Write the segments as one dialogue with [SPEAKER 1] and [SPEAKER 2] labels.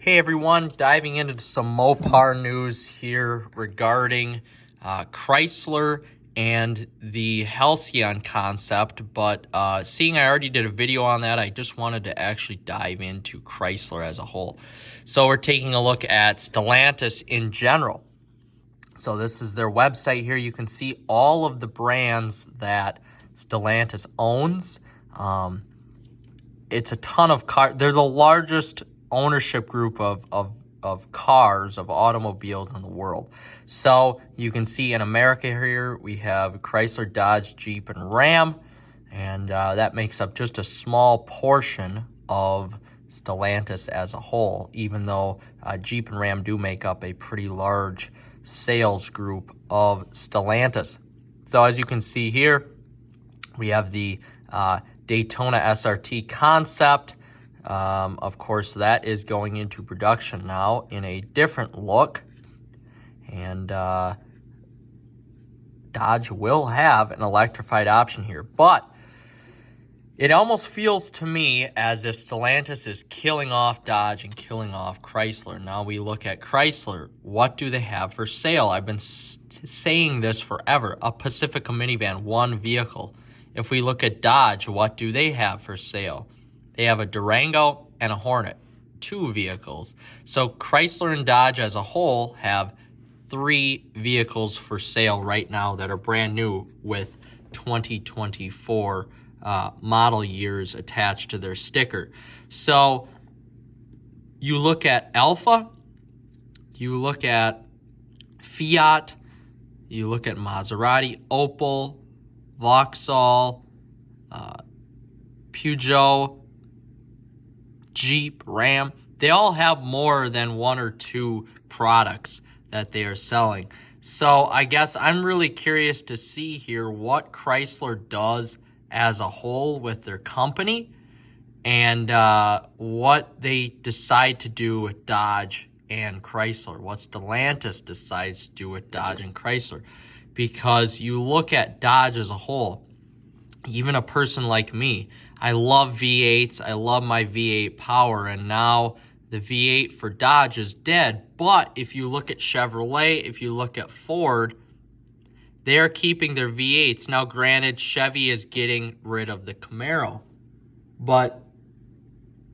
[SPEAKER 1] Hey everyone, diving into some Mopar news here regarding Chrysler and the Halcyon concept, but seeing I already did a video on that, I just wanted to actually dive into Chrysler as a whole. So we're taking a look at Stellantis in general. So this is their website here. You can see all of the brands that Stellantis owns. It's a ton of cars. They're the largest ownership group of cars, of automobiles in the world. So you can see in America here, we have Chrysler, Dodge, Jeep, and Ram. And that makes up just a small portion of Stellantis as a whole, even though Jeep and Ram do make up a pretty large sales group of Stellantis. So as you can see here, we have the Daytona SRT concept. Of course, that is going into production now in a different look. And Dodge will have an electrified option here. But it almost feels to me as if Stellantis is killing off Dodge and killing off Chrysler. Now we look at Chrysler. What do they have for sale? I've been saying this forever. A Pacifica minivan, one vehicle. If we look at Dodge, what do they have for sale? They have a Durango and a Hornet, two vehicles. So Chrysler and Dodge as a whole have three vehicles for sale right now that are brand new with 2024 model years attached to their sticker. So you look at Alfa, you look at Fiat, you look at Maserati, Opel, Vauxhall, Peugeot, Jeep, Ram. They all have more than one or two products that they are selling. So I guess I'm really curious to see here what Chrysler does as a whole with their company and what they decide to do with Dodge and Chrysler, what Stellantis decides to do with Dodge and Chrysler. Because you look at Dodge as a whole, even a person like me, I love V8s, I love my V8 power, and now the V8 for Dodge is dead. But if you look at Chevrolet, if you look at Ford, they are keeping their V8s. Now, granted, Chevy is getting rid of the Camaro, but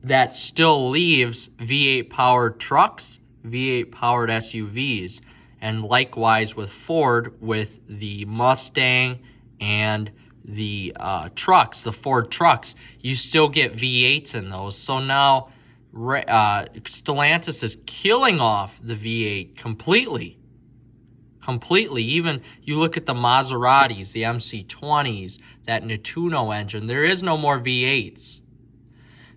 [SPEAKER 1] that still leaves V8 powered trucks, V8 powered SUVs, and likewise with Ford, with the Mustang and the trucks, the Ford trucks, you still get V8s in those. So now Stellantis is killing off the V8 completely. Even you look at the Maseratis, the MC20s, that Nettuno engine, there is no more V8s.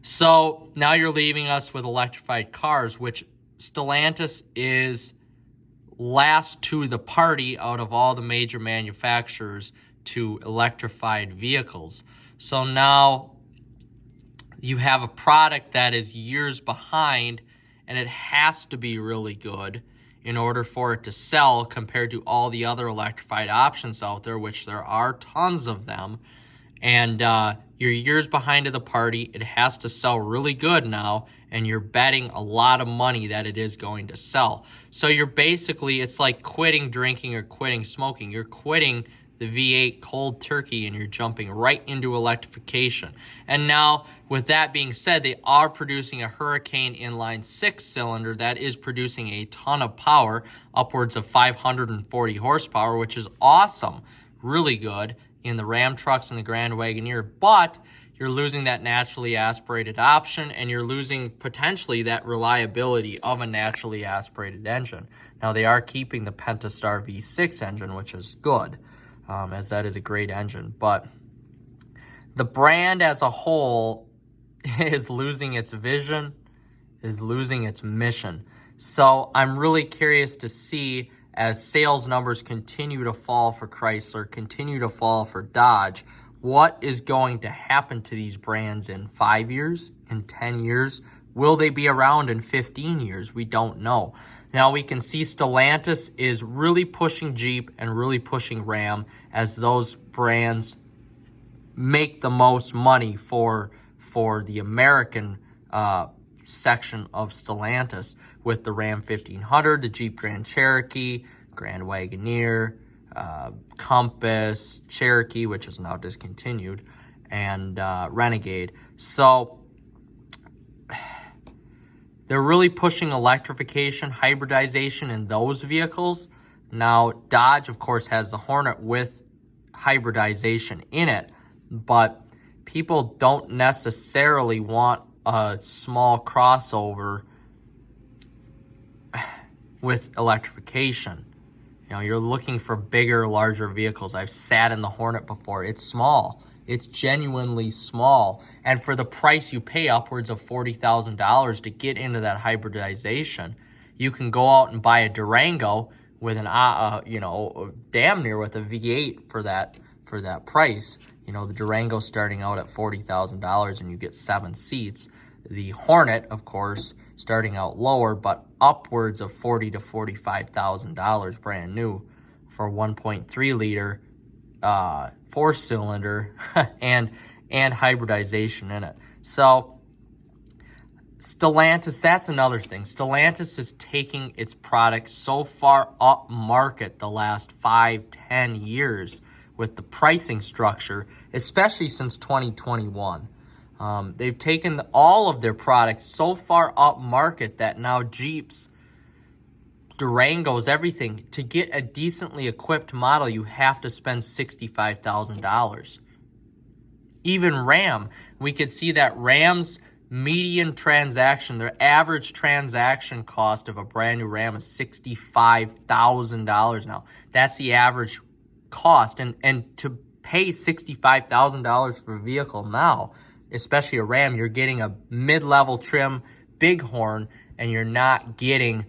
[SPEAKER 1] So now you're leaving us with electrified cars, which Stellantis is last to the party out of all the major manufacturers to electrified vehicles. So now you have a product that is years behind, and it has to be really good in order for it to sell compared to all the other electrified options out there, which there are tons of them. And you're years behind to the party. It has to sell really good now, and you're betting a lot of money that it is going to sell. So you're basically, it's like quitting drinking or quitting smoking. You're quitting the V8 cold turkey, and you're jumping right into electrification. And now, with that being said, they are producing a Hurricane inline 6-cylinder that is producing a ton of power, upwards of 540 horsepower, which is awesome, really good in the Ram trucks and the Grand Wagoneer. But you're losing that naturally aspirated option, and you're losing potentially that reliability of a naturally aspirated engine. Now, they are keeping the Pentastar V6 engine, which is good, as that is a great engine. But the brand as a whole is losing its vision, is losing its mission. So I'm really curious to see, as sales numbers continue to fall for Chrysler, continue to fall for Dodge, what is going to happen to these brands in 5 years, in 10 years? Will they be around in 15 years? We don't know. Now we can see Stellantis is really pushing Jeep and really pushing Ram as those brands make the most money for the American section of Stellantis with the Ram 1500, the Jeep Grand Cherokee, Grand Wagoneer, Compass, Cherokee, which is now discontinued, and Renegade. So they're really pushing electrification, hybridization in those vehicles. Now, Dodge, of course, has the Hornet with hybridization in it, but people don't necessarily want a small crossover with electrification. You know, you're looking for bigger, larger vehicles. I've sat in the Hornet before. It's small. It's genuinely small. And for the price you pay, upwards of $40,000 to get into that hybridization, you can go out and buy a Durango with an, damn near with a V8 for that price. You know, the Durango starting out at $40,000 and you get 7 seats. The Hornet, of course, starting out lower, but upwards of $40,000 to $45,000 brand new for 1.3 liter 4-cylinder and hybridization in it. So Stellantis, that's another thing. Stellantis is taking its product so far up market the last 5-10 years with the pricing structure, especially since 2021. They've taken all of their products so far up market that now Jeeps, Durangos, everything, to get a decently equipped model, you have to spend $65,000. Even Ram, we could see that Ram's median transaction, their average transaction cost of a brand new Ram is $65,000 now. That's the average cost. And to pay $65,000 for a vehicle now, especially a Ram, you're getting a mid-level trim Bighorn, and you're not getting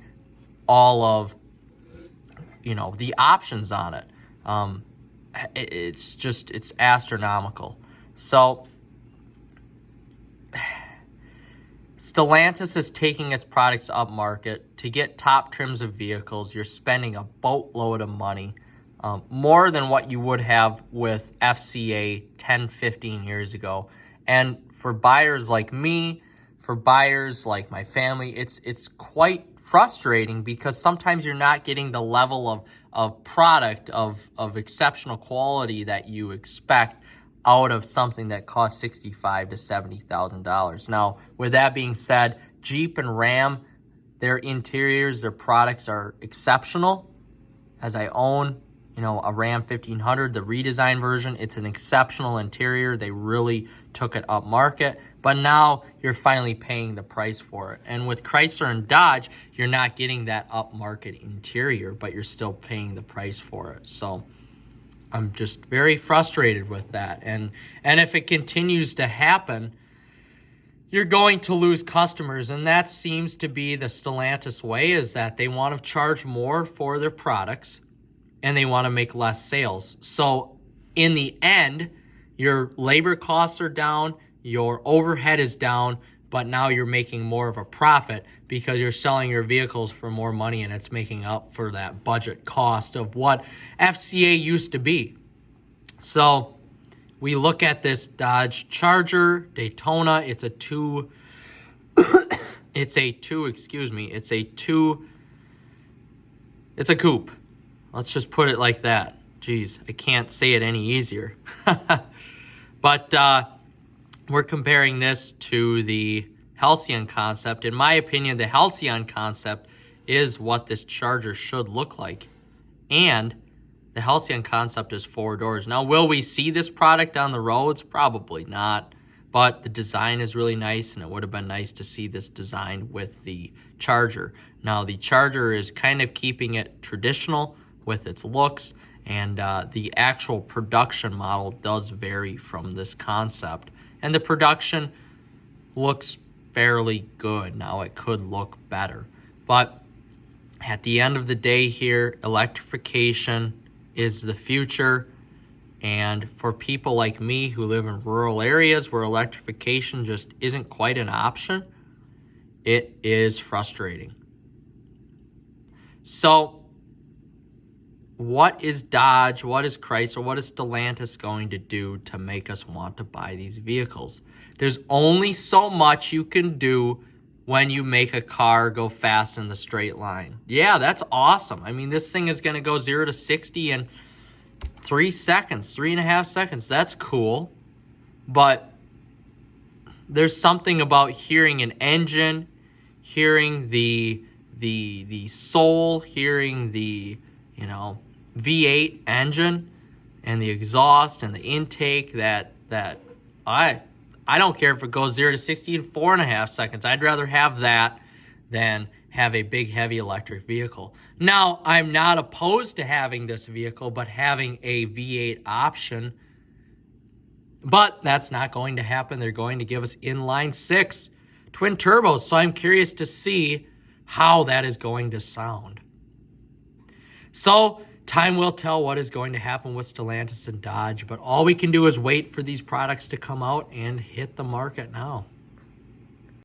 [SPEAKER 1] all of, the options on it. It's astronomical. So Stellantis is taking its products up market. To get top trims of vehicles, you're spending a boatload of money, more than what you would have with FCA 10, 15 years ago. And for buyers like me, for buyers like my family, it's quite frustrating because sometimes you're not getting the level of product of exceptional quality that you expect out of something that costs $65,000 to $70,000. Now, with that being said, Jeep and Ram, their interiors, their products are exceptional. As I own, a Ram 1500, the redesigned version, it's an exceptional interior. They really took it up market, but now you're finally paying the price for it. And with Chrysler and Dodge, you're not getting that up market interior, but you're still paying the price for it. So I'm just very frustrated with that. And if it continues to happen, you're going to lose customers. And that seems to be the Stellantis way, is that they want to charge more for their products and they want to make less sales. So in the end, your labor costs are down, your overhead is down, but now you're making more of a profit because you're selling your vehicles for more money, and it's making up for that budget cost of what FCA used to be. So we look at this Dodge Charger Daytona. It's a coupe. Let's just put it like that. Jeez, I can't say it any easier. But we're comparing this to the Halcyon concept. In my opinion, the Halcyon concept is what this Charger should look like. And the Halcyon concept is 4 doors. Now, will we see this product on the roads? Probably not. But the design is really nice, and it would have been nice to see this design with the Charger. Now, the Charger is kind of keeping it traditional with its looks, and the actual production model does vary from this concept. And the production looks fairly good. Now, it could look better. But at the end of the day here, electrification is the future. And for people like me who live in rural areas where electrification just isn't quite an option, it is frustrating. So what is Dodge, what is Chrysler, what is Stellantis going to do to make us want to buy these vehicles? There's only so much you can do when you make a car go fast in the straight line. Yeah, that's awesome. I mean, this thing is going to go 0 to 60 in 3 seconds, 3.5 seconds. That's cool. But there's something about hearing an engine, hearing the soul, hearing the, V8 engine and the exhaust and the intake that I don't care if it goes 0 to 60 in 4.5 seconds. I'd rather have that than have a big, heavy electric vehicle. Now, I'm not opposed to having this vehicle, but having a V8 option. But that's not going to happen. They're going to give us inline 6 twin turbos. So I'm curious to see how that is going to sound. So time will tell what is going to happen with Stellantis and Dodge, but all we can do is wait for these products to come out and hit the market now.